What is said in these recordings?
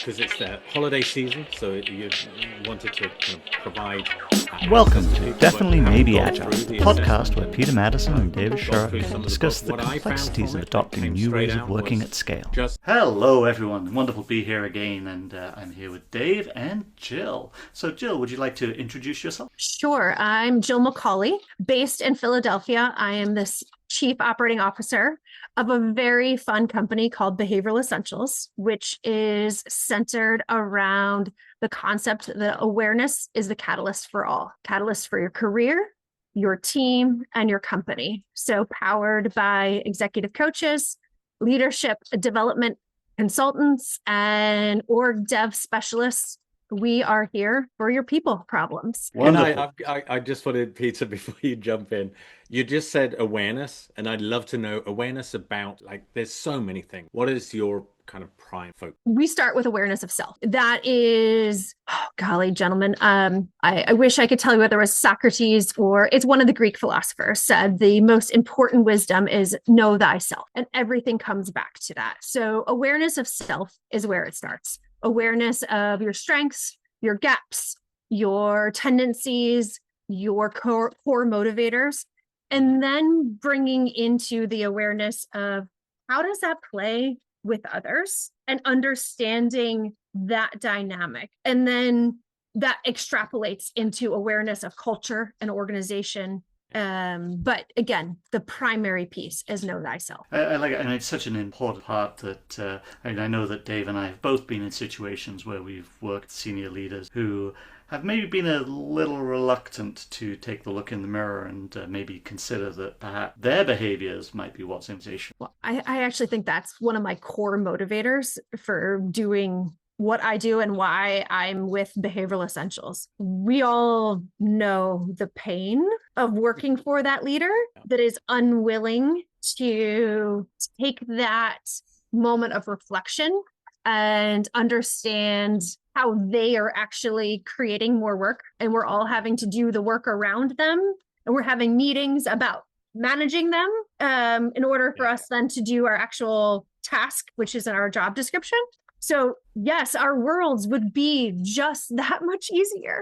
because it's the holiday season, so you wanted to kind of provide. Welcome to Definitely Maybe Agile, the podcast where Peter Madison and David Sherrick discuss the complexities of adopting new ways of working at scale. Hello everyone, wonderful to be here again, and I'm here with Dave and Jill. So Jill, would you like to introduce yourself? Sure, I'm Jill Macauley, based in Philadelphia. I am the Chief Operating Officer of a very fun company called Behavioral Essentials, which is centered around the concept that awareness is the catalyst for all, catalyst for your career, your team, and your company. So powered by executive coaches, leadership development consultants, and org dev specialists. We are here for your people problems. I just wanted, Peter, before you jump in, you just said awareness, and I'd love to know awareness about, like, there's so many things. What is your kind of prime focus? We start with awareness of self. That is, oh, golly, gentlemen. I wish I could tell you whether it was Socrates or it's one of the Greek philosophers said the most important wisdom is know thyself, and everything comes back to that. So awareness of self is where it starts. Awareness of your strengths, your gaps, your tendencies, your core motivators, and then bringing into the awareness of how does that play with others and understanding that dynamic. And then that extrapolates into awareness of culture and organization. But again, the primary piece is know thyself. I like it, and it's such an important part that I know that Dave and I have both been in situations where we've worked with senior leaders who have maybe been a little reluctant to take the look in the mirror and maybe consider that perhaps their behaviors might be what's imitation. Well, I actually think that's one of my core motivators for doing what I do and why I'm with Behavioral Essentials. We all know the pain of working for that leader that is unwilling to take that moment of reflection and understand how they are actually creating more work, and we're all having to do the work around them, and we're having meetings about managing them in order for us then to do our actual task, which is in our job description. So yes, our worlds would be just that much easier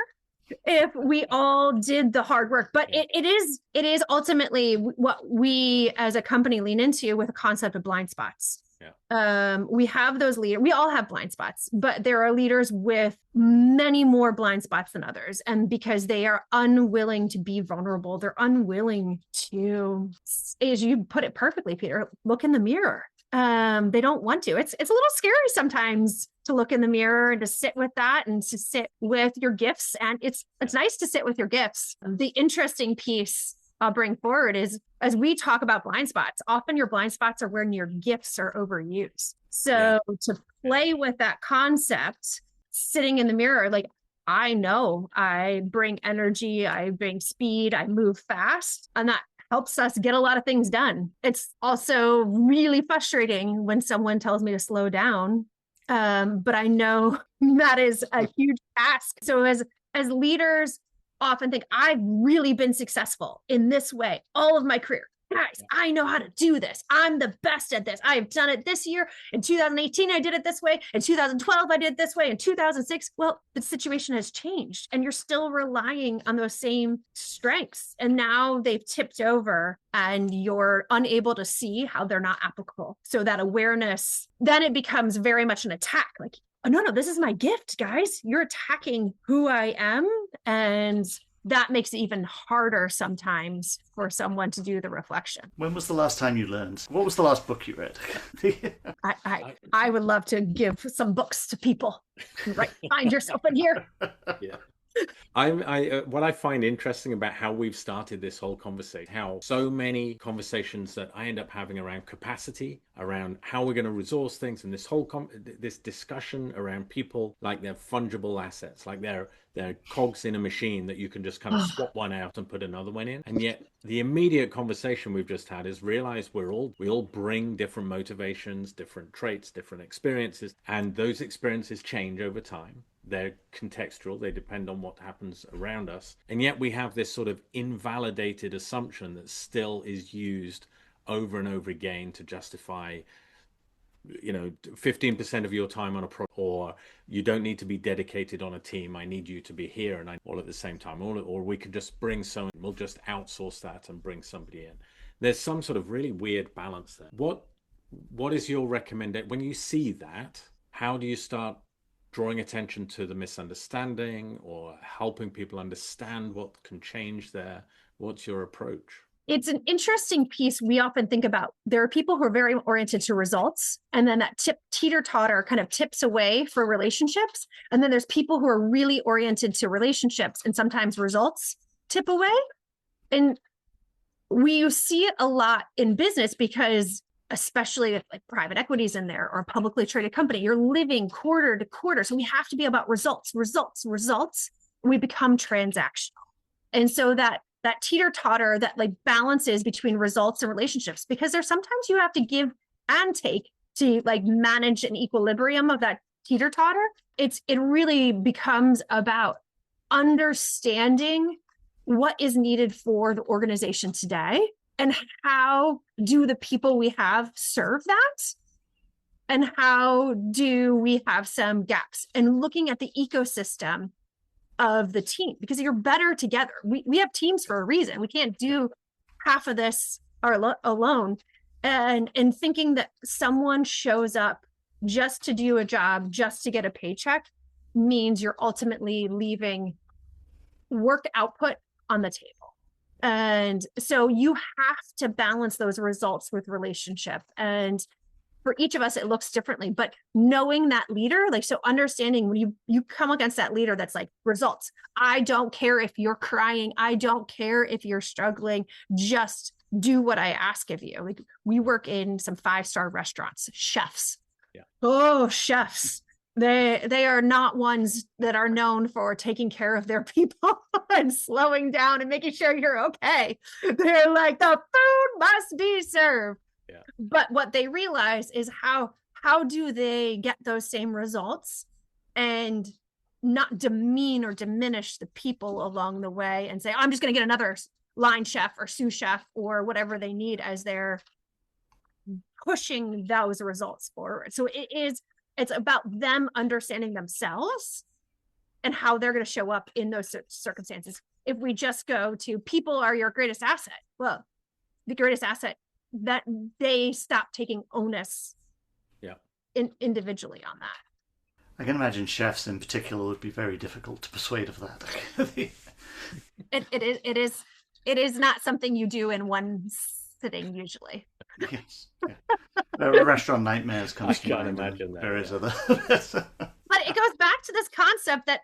if we all did the hard work. But it is ultimately what we as a company lean into with the concept of blind spots. We have those leaders. We all have blind spots, but there are leaders with many more blind spots than others. And because they are unwilling to be vulnerable, they're unwilling to, as you put it perfectly, Peter, look in the mirror. They don't want to. It's a little scary sometimes to look in the mirror and to sit with that and to sit with your gifts. And it's nice to sit with your gifts. The interesting piece I'll bring forward is, as we talk about blind spots, often your blind spots are when your gifts are overused. So to play with that concept, sitting in the mirror, like, I know I bring energy, I bring speed, I move fast, and that helps us get a lot of things done. It's also really frustrating when someone tells me to slow down, but I know that is a huge task. So as leaders often think, I've really been successful in this way all of my career. Guys, I know how to do this. I'm the best at this. I've done it this year. In 2018, I did it this way. In 2012, I did it this way. In 2006, well, the situation has changed and you're still relying on those same strengths. And now they've tipped over and you're unable to see how they're not applicable. So that awareness, then it becomes very much an attack. Like, oh, no, this is my gift, guys. You're attacking who I am. And that makes it even harder sometimes for someone to do the reflection. When was the last time you learned? What was the last book you read? I would love to give some books to people. Right, find yourself in here. Yeah. What I find interesting about how we've started this whole conversation, how so many conversations that I end up having around capacity, around how we're going to resource things, and this whole this discussion around people like they're fungible assets, like they're cogs in a machine that you can just kind of swap one out and put another one in. And yet the immediate conversation we've just had is realize we all bring different motivations, different traits, different experiences, and those experiences change over time. They're contextual, they depend on what happens around us. And yet we have this sort of invalidated assumption that still is used over and over again to justify 15% of your time on a project, or you don't need to be dedicated on a team. I need you to be here and I all at the same time. Or we could just bring someone, we'll just outsource that and bring somebody in. There's some sort of really weird balance there. What is your recommendation when you see that? How do you start drawing attention to the misunderstanding or helping people understand what can change there? What's your approach? It's an interesting piece. We often think about there are people who are very oriented to results, and then that teeter-totter kind of tips away for relationships. And then there's people who are really oriented to relationships, and sometimes results tip away. And we see it a lot in business because, especially if like private equities in there or a publicly traded company, you're living quarter to quarter. So we have to be about results. We become transactional. And so that teeter-totter that like balances between results and relationships, because there's sometimes you have to give and take to like manage an equilibrium of that teeter-totter. It really becomes about understanding what is needed for the organization today and how do the people we have serve that, and how do we have some gaps, and looking at the ecosystem of the team, because you're better together. We have teams for a reason. We can't do half of this alone. And thinking that someone shows up just to do a job, just to get a paycheck, means you're ultimately leaving work output on the table. And so you have to balance those results with relationship. And for each of us, it looks differently, but knowing that leader, like, so understanding when you come against that leader that's like results. I don't care if you're crying. I don't care if you're struggling. Just do what I ask of you. Like, we work in some 5-star restaurants, chefs. Yeah. Oh, chefs. They are not ones that are known for taking care of their people and slowing down and making sure you're okay. They're like, the food must be served. Yeah. But what they realize is how do they get those same results and not demean or diminish the people along the way and say, I'm just going to get another line chef or sous chef or whatever they need as they're pushing those results forward. So it's about them understanding themselves and how they're going to show up in those circumstances. If we just go to people are your greatest asset, well, the greatest asset that they stop taking onus individually on that. I can imagine chefs in particular would be very difficult to persuade of that. It is not something you do in one sitting usually. Yes. Yeah. Restaurant nightmares comes to mind. Imagine that. Various other. But it goes back to this concept that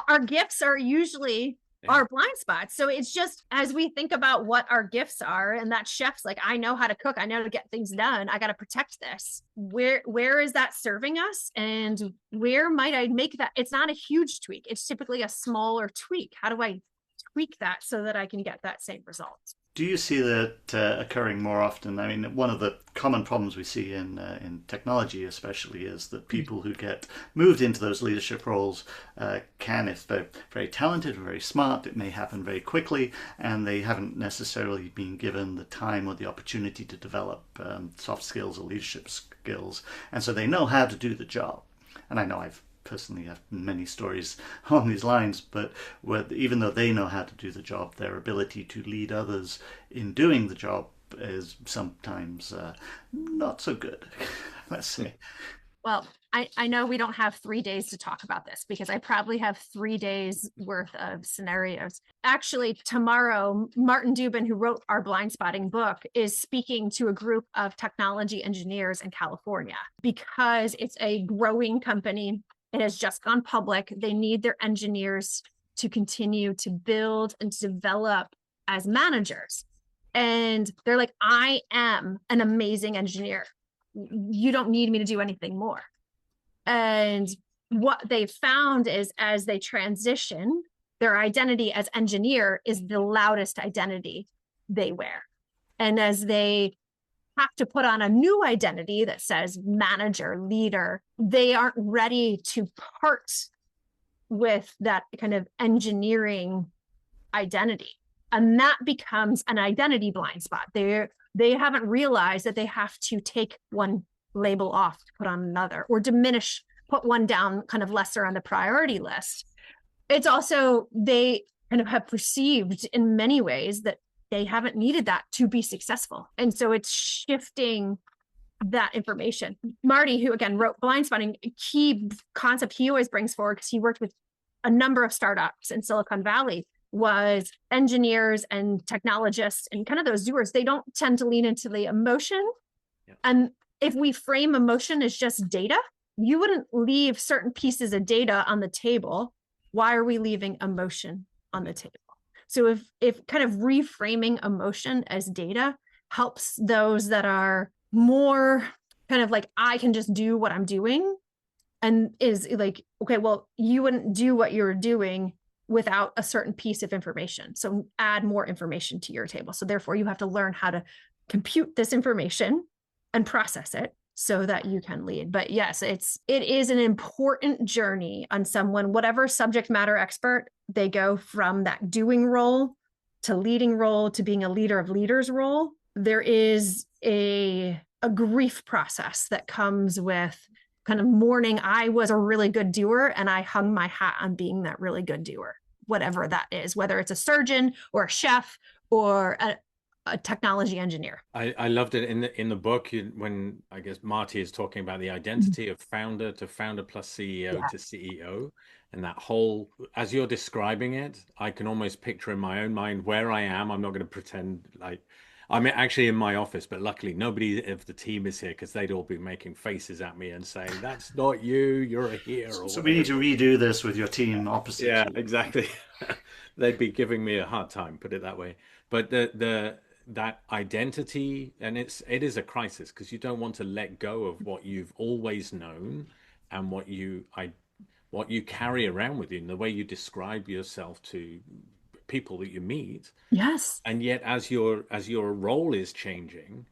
our gifts are usually our blind spots. So it's just as we think about what our gifts are, and that chef's like, I know how to cook, I know how to get things done, I got to protect this. Where is that serving us, and where might I make that? It's not a huge tweak, it's typically a smaller tweak. How do I tweak that so that I can get that same result? Do you see that occurring more often? I mean, one of the common problems we see in technology especially is that people who get moved into those leadership roles can, if they're very talented or very smart, it may happen very quickly, and they haven't necessarily been given the time or the opportunity to develop soft skills or leadership skills, and so they know how to do the job. And I know I've personally have many stories along these lines, but even though they know how to do the job, their ability to lead others in doing the job is sometimes not so good, let's say. Well, I know we don't have 3 days to talk about this because I probably have 3 days worth of scenarios. Actually, tomorrow, Martin Dubin, who wrote our blind spotting book, is speaking to a group of technology engineers in California because it's a growing company. It has just gone public. They need their engineers to continue to build and to develop as managers. And they're like, I am an amazing engineer. You don't need me to do anything more. And what they've found is as they transition, their identity as engineer is the loudest identity they wear. And as they have to put on a new identity that says manager, leader, they aren't ready to part with that kind of engineering identity. And that becomes an identity blind spot. They haven't realized that they have to take one label off to put on another, or diminish, put one down kind of lesser on the priority list. It's also, they kind of have perceived in many ways that they haven't needed that to be successful. And so it's shifting that information. Marty, who again wrote Blind Spotting, a key concept he always brings forward, because he worked with a number of startups in Silicon Valley, was engineers and technologists and kind of those doers. They don't tend to lean into the emotion. Yeah. And if we frame emotion as just data, you wouldn't leave certain pieces of data on the table. Why are we leaving emotion on the table? So if kind of reframing emotion as data helps those that are more kind of like, I can just do what I'm doing, and is like, okay, well, you wouldn't do what you're doing without a certain piece of information. So add more information to your table. So therefore you have to learn how to compute this information and process it so that you can lead. But yes, it is an important journey on someone, whatever subject matter expert, they go from that doing role to leading role to being a leader of leaders role. There is a grief process that comes with kind of mourning. I was a really good doer and I hung my hat on being that really good doer, whatever that is, whether it's a surgeon or a chef or a technology engineer. I loved it in the book when I guess Marty is talking about the identity of founder to founder plus CEO to CEO, and that whole, as you're describing it, I can almost picture in my own mind where I am. I'm not going to pretend like I'm actually in my office, but luckily nobody of the team is here, because they'd all be making faces at me and saying, "That's not you. You're a hero." So we need to redo this with your team opposite. Yeah, exactly. They'd be giving me a hard time, put it that way. But that identity, and it is a crisis, because you don't want to let go of what you've always known and what you carry around with you, and the way you describe yourself to people that you meet. Yes. And yet as your role is changing,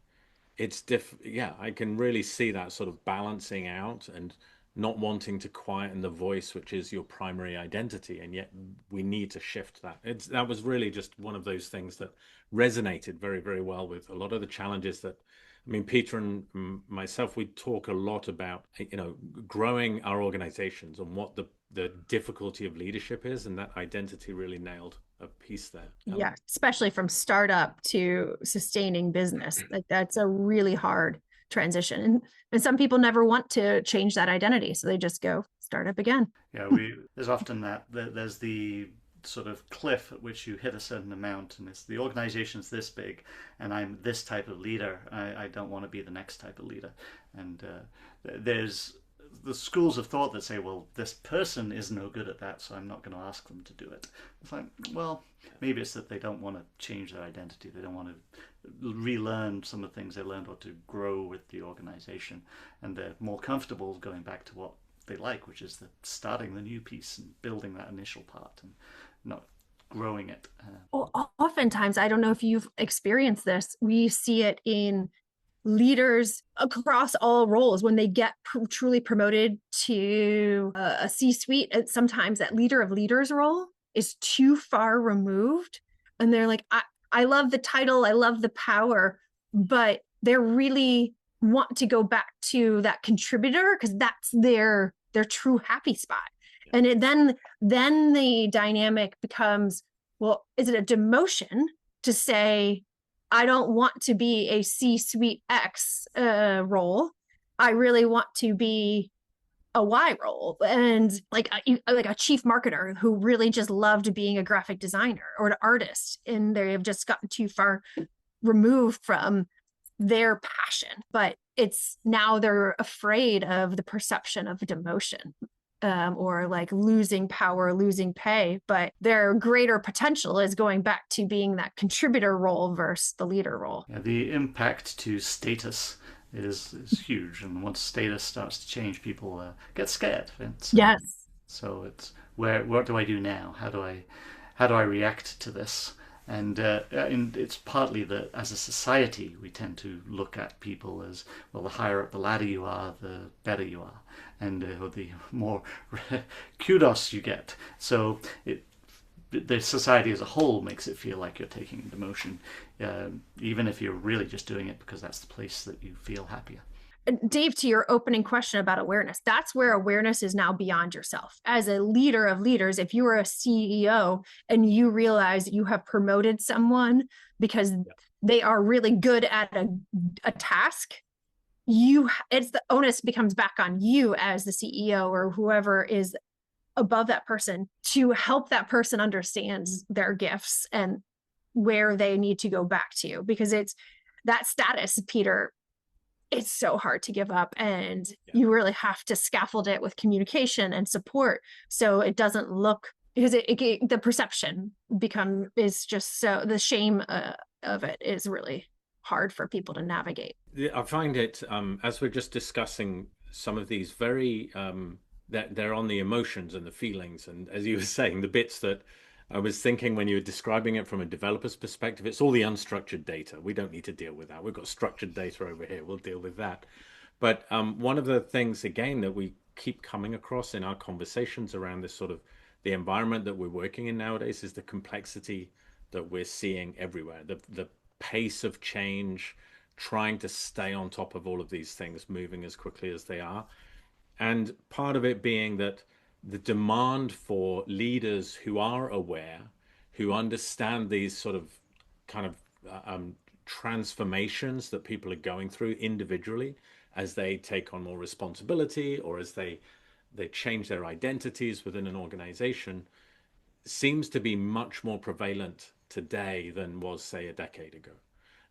it's yeah, I can really see that sort of balancing out and not wanting to quieten the voice, which is your primary identity, and yet we need to shift that. That was really just one of those things that resonated very, very well with a lot of the challenges that, I mean, Peter and myself, we talk a lot about, growing our organizations and what the difficulty of leadership is, and that identity really nailed a piece there. Yeah, especially from startup to sustaining business. Like, that's a really hard transition. And some people never want to change that identity, so they just go start up again. Yeah, there's often there's the sort of cliff at which you hit a certain amount, and it's the organization's this big and I'm this type of leader. I don't want to be the next type of leader. And there's the schools of thought that say, well, this person is no good at that, so I'm not going to ask them to do it. It's like, well, maybe it's that they don't want to change their identity. They don't want to relearn some of the things they learned, or to grow with the organization. And they're more comfortable going back to what they like, which is starting the new piece and building that initial part and not growing it. Well, oftentimes, I don't know if you've experienced this, we see it in leaders across all roles when they get truly promoted to a C-suite. Sometimes that leader of leaders role is too far removed, and they're like, I love the title, I love the power, but they really want to go back to that contributor because that's their true happy spot. And then the dynamic becomes, well, is it a demotion to say, I don't want to be a C-suite X role. I really want to be a Y role, and like a chief marketer who really just loved being a graphic designer or an artist, and they have just gotten too far removed from their passion. But it's now they're afraid of the perception of demotion. Or like losing power, losing pay, but their greater potential is going back to being that contributor role versus the leader role. Yeah, the impact to status is huge, and once status starts to change, people get scared. Yes. So it's what do I do now? How do I react to this? And it's partly that as a society we tend to look at people as, well, the higher up the ladder you are, the better you are, and the more kudos you get. So the society as a whole makes it feel like you're taking a demotion, even if you're really just doing it because that's the place that you feel happier. Dave, to your opening question about awareness, that's where awareness is now beyond yourself. As a leader of leaders, if you are a CEO and you realize you have promoted someone because they are really good at a task, it's the onus becomes back on you as the CEO or whoever is above that person to help that person understand their gifts and where they need to go back to, because it's that status, Peter, it's so hard to give up, and you really have to scaffold it with communication and support so it doesn't look, because the perception is just so, the shame of it is really hard for people to navigate. I find it as we're just discussing some of these very that they're on the emotions and the feelings, and as you were saying, the bits that I was thinking when you were describing it from a developer's perspective, it's all the unstructured data. We don't need to deal with that. We've got structured data over here. We'll deal with that. But one of the things, again, that we keep coming across in our conversations around this sort of the environment that we're working in nowadays is the complexity that we're seeing everywhere. The pace of change, trying to stay on top of all of these things, moving as quickly as they are. And part of it being that the demand for leaders who are aware, who understand these sort of kind of transformations that people are going through individually as they take on more responsibility or as they change their identities within an organization, seems to be much more prevalent today than was, say, a decade ago.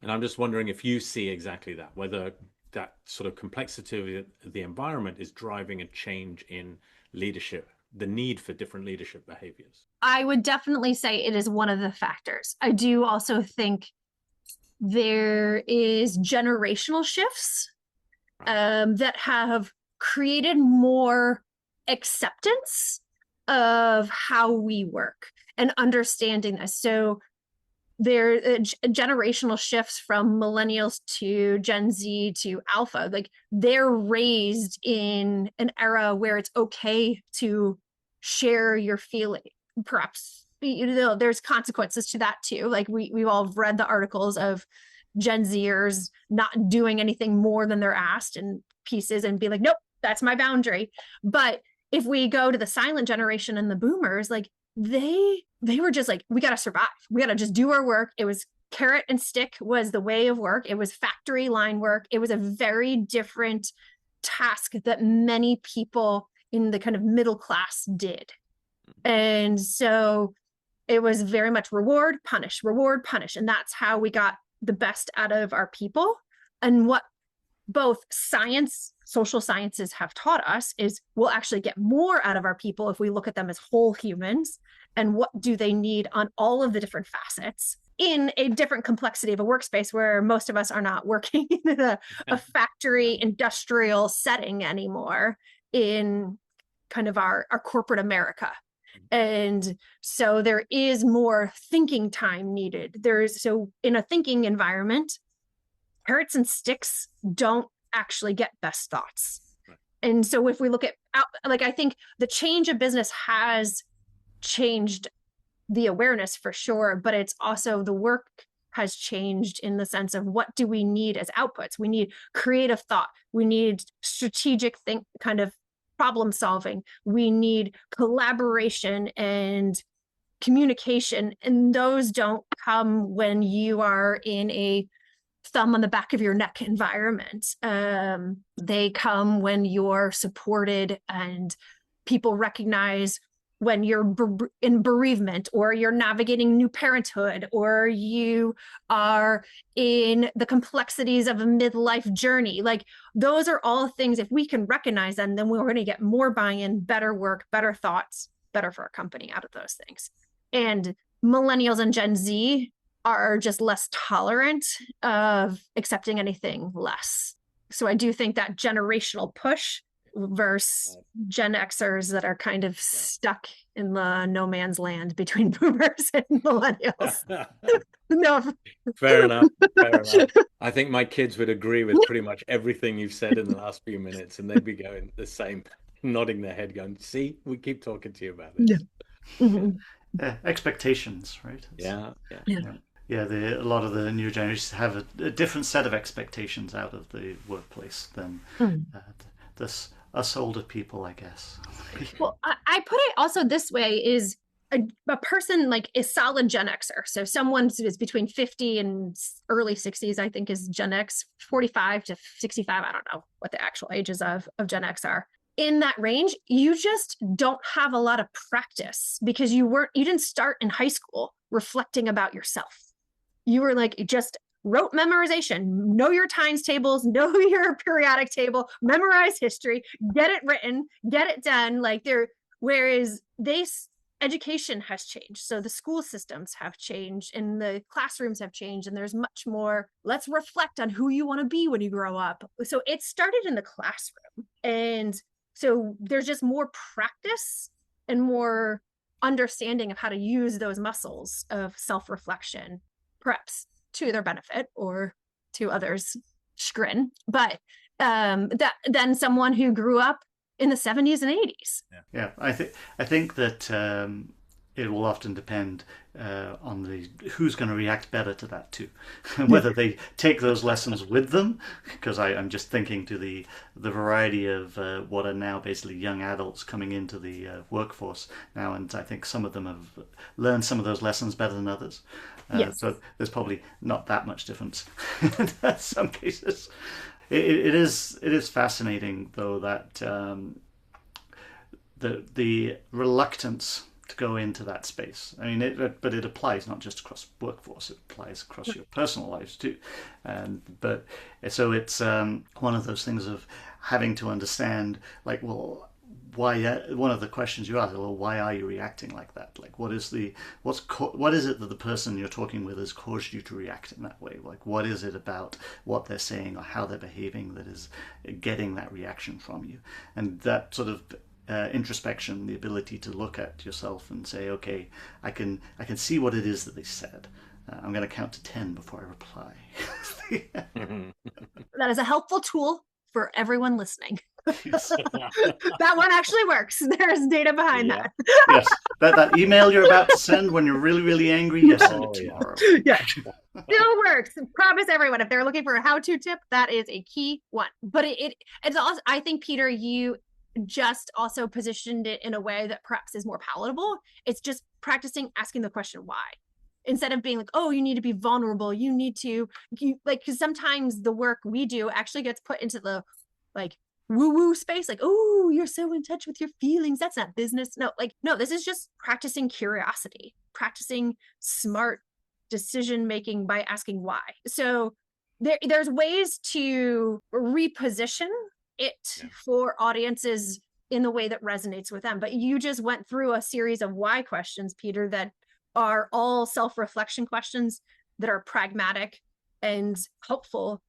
And I'm just wondering if you see exactly that, whether that sort of complexity of the environment is driving a change in leadership, the need for different leadership behaviors. I would definitely say it is one of the factors. I do also think there is generational shifts that have created more acceptance of how we work and understanding this. So there are generational shifts from millennials to Gen Z to Alpha. Like, they're raised in an era where it's okay to share your feeling. Perhaps, you know, there's consequences to that too. Like, we've all read the articles of Gen Zers not doing anything more than they're asked in pieces and be like, nope, that's my boundary. But if we go to the silent generation and the boomers, like, they were just like, we got to survive. We got to just do our work. It was carrot and stick was the way of work. It was factory line work. It was a very different task that many people in the kind of middle class did. And so it was very much reward, punish. And that's how we got the best out of our people. And what both science, social sciences have taught us is we'll actually get more out of our people if we look at them as whole humans and what do they need on all of the different facets in a different complexity of a workspace where most of us are not working in a factory industrial setting anymore in kind of our corporate America. And so there is more thinking time needed. So in a thinking environment, carrots and sticks don't actually get best thoughts. Right. And so if we look at, like, I think the change of business has changed the awareness for sure, but it's also the work has changed in the sense of what do we need as outputs? We need creative thought. We need strategic kind of problem solving. We need collaboration and communication. And those don't come when you are in a thumb on the back of your neck environment. They come when you're supported and people recognize when you're in bereavement or you're navigating new parenthood or you are in the complexities of a midlife journey. Like, those are all things, if we can recognize them, then we're going to get more buy-in, better work, better thoughts, better for our company out of those things. And millennials and Gen Z are just less tolerant of accepting anything less. So I do think that generational push versus Gen Xers that are kind of stuck in the no man's land between boomers and millennials. No. Fair enough. I think my kids would agree with pretty much everything you've said in the last few minutes, and they'd be going the same, nodding their head going, see, we keep talking to you about this. Yeah. Expectations, right? Yeah. Yeah, a lot of the new generations have a different set of expectations out of the workplace than uh, this us older people, I guess. Well, I put it also this way is a person like a solid Gen Xer. So someone who's between 50 and early 60s, I think is Gen X, 45 to 65. I don't know what the actual ages of Gen X are. In that range, you just don't have a lot of practice because you didn't start in high school reflecting about yourself. You were like, just rote memorization, know your times tables, know your periodic table, memorize history, get it written, get it done. Like whereas education has changed. So the school systems have changed and the classrooms have changed. And there's much more, let's reflect on who you want to be when you grow up. So it started in the classroom. And so there's just more practice and more understanding of how to use those muscles of self-reflection, perhaps to their benefit or to others' chagrin, but than someone who grew up in the 70s and 80s. Yeah, I think that it will often depend on the who's going to react better to that too, whether they take those lessons with them. Because I'm just thinking to the variety of what are now basically young adults coming into the workforce now, and I think some of them have learned some of those lessons better than others. Yes. So there's probably not that much difference in some cases. It is fascinating though that the reluctance to go into that space. I mean, but it applies not just across workforce; it applies across your personal lives too. But so it's one of those things of having to understand, like, well, why? One of the questions you ask, well, why are you reacting like that? Like, what is it that the person you're talking with has caused you to react in that way? Like, what is it about what they're saying or how they're behaving that is getting that reaction from you? And that sort of introspection, the ability to look at yourself and say, okay, I can see what it is that they said. I'm going to count to 10 before I reply. That is a helpful tool for everyone listening. That one actually works. There's data behind that. Yes, that email you're about to send when you're really, really angry, yes, send it tomorrow. Yeah. Still works. Promise everyone, if they're looking for a how-to tip, that is a key one. But it's also, I think, Peter, you just also positioned it in a way that perhaps is more palatable. It's just practicing asking the question why, instead of being like, oh, you need to be vulnerable, you need to because sometimes the work we do actually gets put into the like woo-woo space, like, oh, you're so in touch with your feelings, that's not business. No, this is just practicing curiosity, practicing smart decision making by asking why. So there's ways to reposition it for audiences in the way that resonates with them. But you just went through a series of why questions, Peter, that are all self-reflection questions that are pragmatic and helpful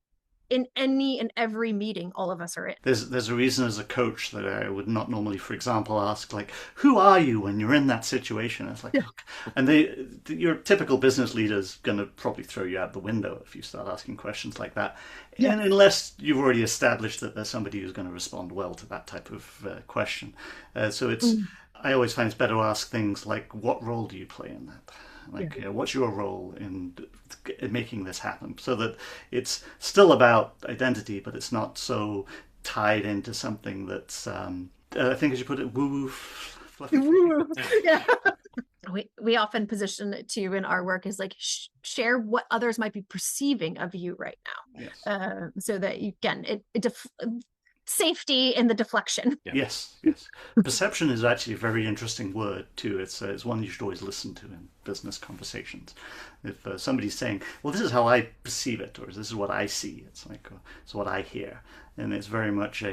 in any and every meeting all of us are in. There's a reason as a coach that I would not normally, for example, ask, like, who are you when you're in that situation? It's like, look, and your typical business leader's going to probably throw you out the window if you start asking questions like that. Yeah. And unless you've already established that there's somebody who's going to respond well to that type of question. So I always find it's better to ask things like, what role do you play in that? Like, what's your role in making this happen? So that it's still about identity, but it's not so tied into something that's, I think as you put it, woo-woo, fluffy. Woo-woo. Yeah. We often position it too in our work as like, share what others might be perceiving of you right now. Yes. So that you can, safety in the deflection. Yes. Perception is actually a very interesting word too. It's one you should always listen to in business conversations. If somebody's saying, well, this is how I perceive it, or this is what I see, it's like, it's what I hear. And it's very much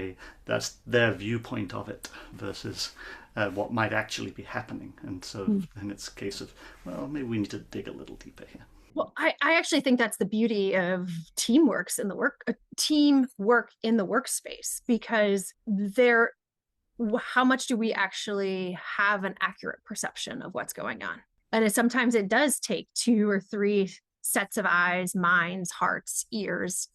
that's their viewpoint of it versus what might actually be happening. And so then it's a case of, well, maybe we need to dig a little deeper here. Well, I actually think that's the beauty of teamwork in the workspace, because how much do we actually have an accurate perception of what's going on? And sometimes it does take 2 or 3 sets of eyes, minds, hearts, ears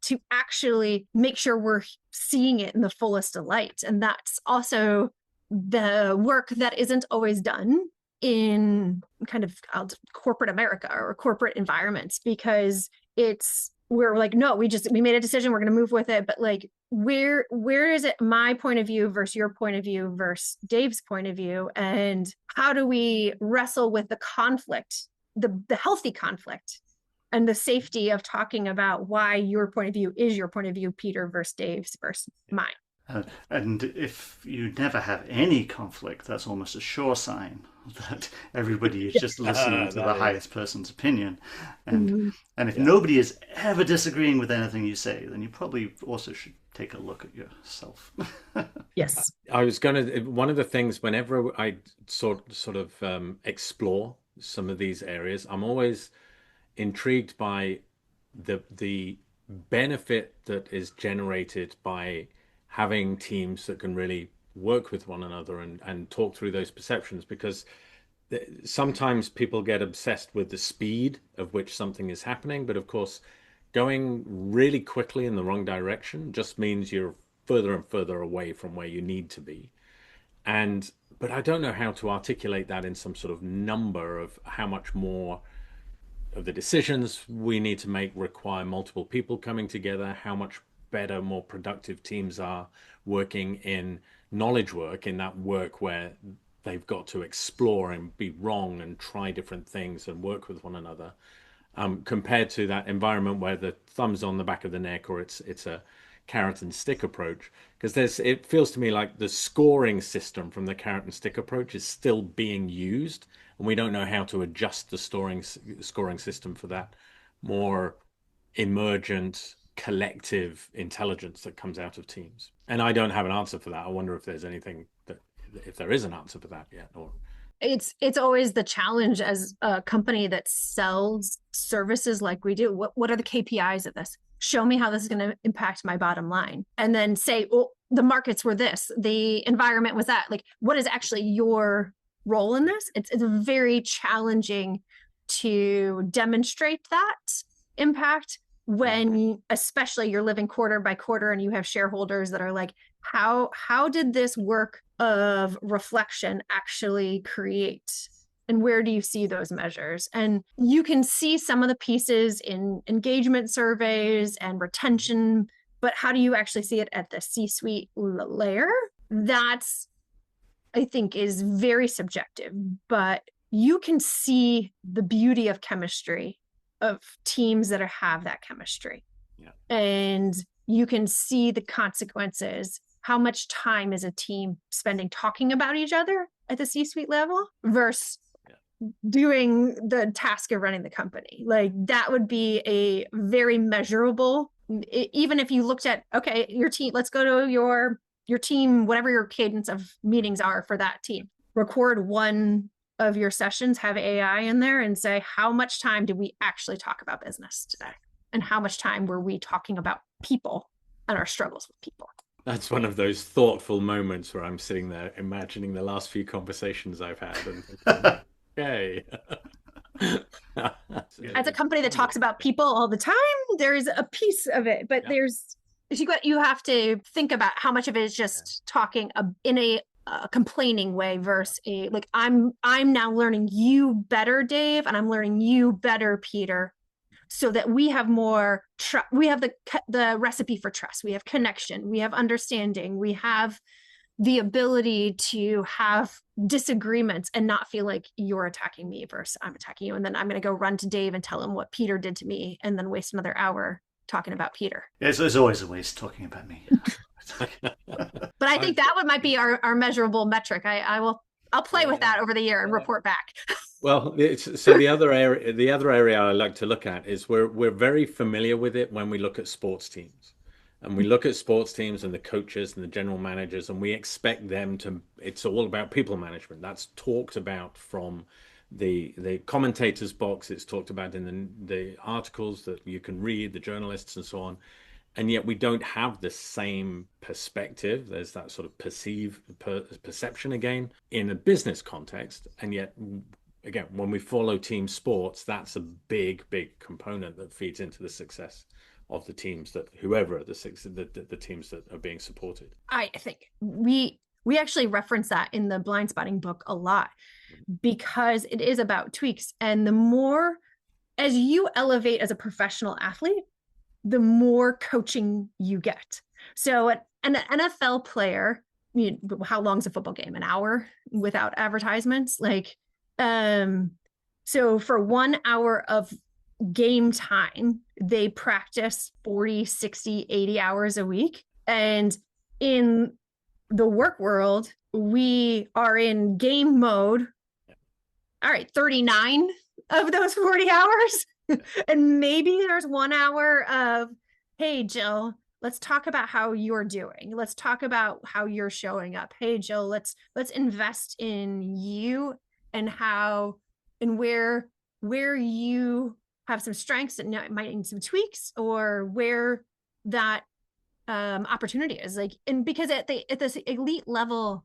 to actually make sure we're seeing it in the fullest of light. And that's also the work that isn't always done. in kind of corporate America or corporate environments, because we're like, no, we made a decision, we're going to move with it. But like, where is it my point of view versus your point of view versus Dave's point of view? And how do we wrestle with the conflict, the healthy conflict, and the safety of talking about why your point of view is your point of view, Peter, versus Dave's versus mine? And if you never have any conflict, that's almost a sure sign that everybody is just listening to the highest person's opinion. And if nobody is ever disagreeing with anything you say, then you probably also should take a look at yourself. Yes. I was going to, one of the things whenever I sort of explore some of these areas, I'm always intrigued by the benefit that is generated by having teams that can really work with one another and talk through those perceptions, because sometimes people get obsessed with the speed of which something is happening, but of course going really quickly in the wrong direction just means you're further and further away from where you need to be. But I don't know how to articulate that in some sort of number of how much more of the decisions we need to make require multiple people coming together, how much better, more productive teams are working in knowledge work, in that work where they've got to explore and be wrong and try different things and work with one another, compared to that environment where the thumb's on the back of the neck, or it's a carrot and stick approach. Because it feels to me like the scoring system from the carrot and stick approach is still being used, and we don't know how to adjust the scoring system for that more emergent collective intelligence that comes out of teams. And I don't have an answer for that. I wonder if there's anything if there is an answer for that yet, or it's always the challenge as a company that sells services like we do. What are the KPIs of this? Show me how this is going to impact my bottom line. And then say, well, the markets were this, the environment was that. Like, what is actually your role in this? It's very challenging to demonstrate that impact when especially you're living quarter by quarter and you have shareholders that are like, how did this work of reflection actually create, and where do you see those measures? And you can see some of the pieces in engagement surveys and retention, but how do you actually see it at the C-suite layer? That's, I think, is very subjective, but you can see the beauty of chemistry, of teams that have that chemistry. Yeah. And you can see the consequences. How much time is a team spending talking about each other at the C-suite level versus doing the task of running the company? Like, that would be a very measurable, even if you looked at, okay, your team, let's go to your team, whatever your cadence of meetings are for that team, record one of your sessions, have AI in there and say, how much time did we actually talk about business today? And how much time were we talking about people and our struggles with people? That's one of those thoughtful moments where I'm sitting there imagining the last few conversations I've had and thinking, okay. As a company that talks about people all the time, there's a piece of it, but you have to think about how much of it is just talking in a complaining way versus a, like, I'm now learning you better, Dave, and I'm learning you better, Peter, so that we have more we have the recipe for trust, we have connection, we have understanding, we have the ability to have disagreements and not feel like you're attacking me versus I'm attacking you, and then I'm going to go run to Dave and tell him what Peter did to me and then waste another hour talking about Peter. Yeah, there's always a waste talking about me. But I think that might be our measurable metric. I'll play with that over the year and report back. Well, so the other area I like to look at is we're very familiar with it when we look at sports teams, and we look at sports teams and the coaches and the general managers, and we expect them to. It's all about people management. That's talked about from the commentators box. It's talked about in the articles that you can read, the journalists and so on. And yet we don't have the same perspective. There's that sort of perception again in a business context. And yet, again, when we follow team sports, that's a big component that feeds into the success of the teams that whoever the teams that are being supported. I think we actually reference that in the blind spotting book a lot. because it is about tweaks. And the more as you elevate as a professional athlete, the more coaching you get. So an NFL player, how long is a football game? An hour without advertisements? So for 1 hour of game time, they practice 40, 60, 80 hours a week. And in the work world, we are in game mode. All right, 39 of those 40 hours. And maybe there's 1 hour of, hey, Jill, let's talk about how you're doing. Let's talk about how you're showing up. Hey, Jill, let's invest in you and how and where you have some strengths and might need some tweaks, or where that opportunity is. And because at this elite level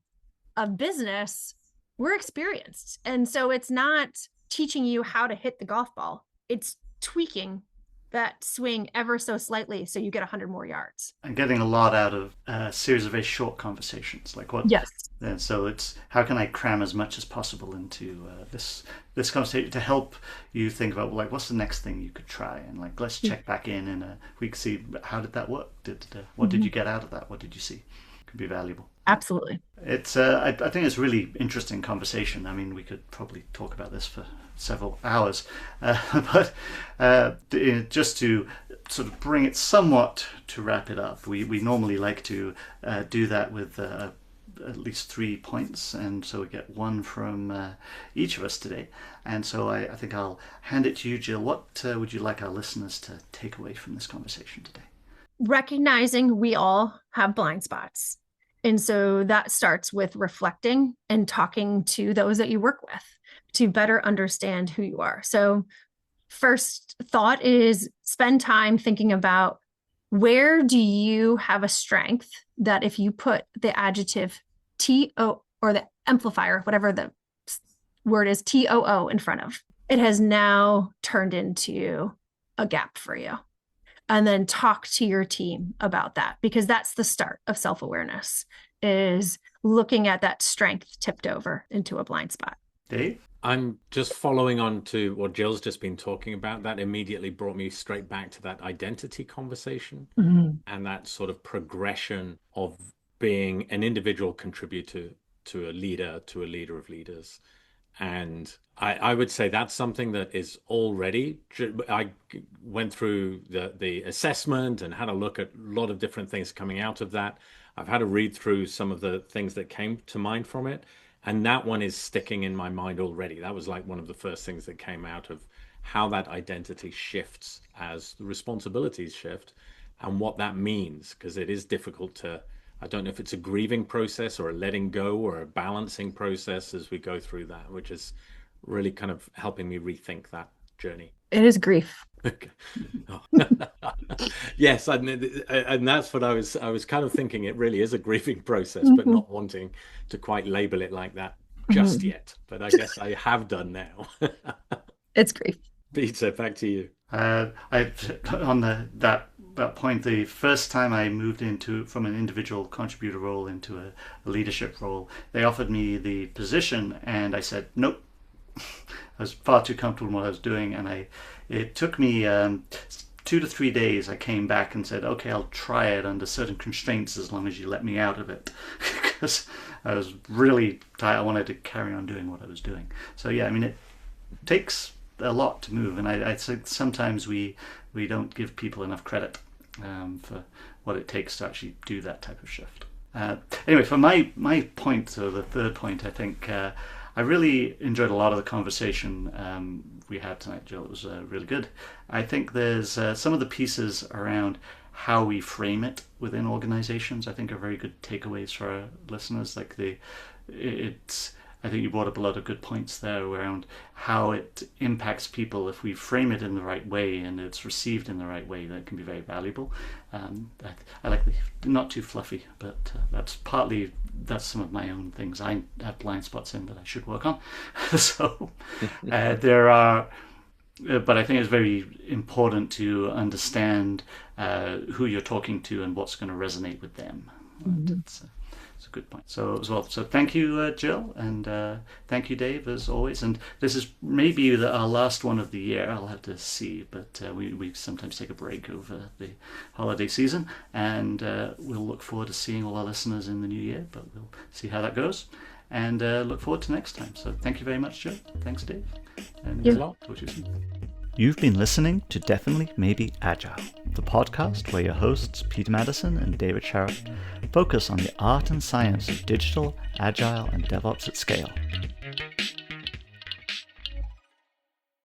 of business, we're experienced. And so it's not teaching you how to hit the golf ball. It's tweaking that swing ever so slightly so you get 100 more yards. And getting a lot out of a series of very short conversations. Yes. And so it's how can I cram as much as possible into this conversation to help you think about what's the next thing you could try, and let's check back in a week, see how did that work? What did you get out of that? What did you see? Could be valuable. Absolutely. It's I think it's a really interesting conversation. I mean, we could probably talk about this for several hours, but just to sort of bring it somewhat to wrap it up, we normally like to do that with at least 3 points, and so we get one from each of us today. And so I think I'll hand it to you, Jill. What would you like our listeners to take away from this conversation today? Recognizing we all have blind spots. And so that starts with reflecting and talking to those that you work with to better understand who you are. So first thought is spend time thinking about, where do you have a strength that if you put the adjective TO or the amplifier, whatever the word is, TOO in front of, it has now turned into a gap for you. And then talk to your team about that, because that's the start of self-awareness, is looking at that strength tipped over into a blind spot. Dave? I'm just following on to what Jill's just been talking about. That immediately brought me straight back to that identity conversation and that sort of progression of being an individual contributor to a leader of leaders. And I would say that's something that is already, I went through the assessment and had a look at a lot of different things coming out of that. I've had to read through some of the things that came to mind from it. And that one is sticking in my mind already. That was one of the first things that came out of how that identity shifts as the responsibilities shift and what that means, because it is difficult to, I don't know if it's a grieving process or a letting go or a balancing process as we go through that, which is really kind of helping me rethink that journey. It is grief. Yes, and that's what I was kind of thinking. It really is a grieving process, but not wanting to quite label it like that just yet. But I guess I have done now. It's grief. Peter, back to you. On that point, the first time I moved from an individual contributor role into a leadership role, they offered me the position, and I said nope. I was far too comfortable in what I was doing, and it took me 2 to 3 days. I came back and said, okay, I'll try it under certain constraints as long as you let me out of it, because I was really tired. I wanted to carry on doing what I was doing. So yeah, I mean, it takes a lot to move, and I think sometimes we don't give people enough credit for what it takes to actually do that type of shift. Anyway, for my point, so the third point, I think I really enjoyed a lot of the conversation we had tonight, Jill. It was really good. I think there's some of the pieces around how we frame it within organizations, I think, are very good takeaways for our listeners. I think you brought up a lot of good points there around how it impacts people. If we frame it in the right way and it's received in the right way, that can be very valuable. I like the not too fluffy, but that's some of my own things I have blind spots in that I should work on. So there are, but I think it's very important to understand who you're talking to and what's going to resonate with them. It's a good point. So as well, so thank you, Jill, and thank you, Dave, as always. And this is maybe our last one of the year. I'll have to see, but we sometimes take a break over the holiday season, and we'll look forward to seeing all our listeners in the new year. But we'll see how that goes, and look forward to next time. So thank you very much, Jill. Thanks, Dave. And talk to you soon. You've been listening to Definitely Maybe Agile, the podcast where your hosts Peter Madison and David Sharrock focus on the art and science of digital, agile, and DevOps at scale.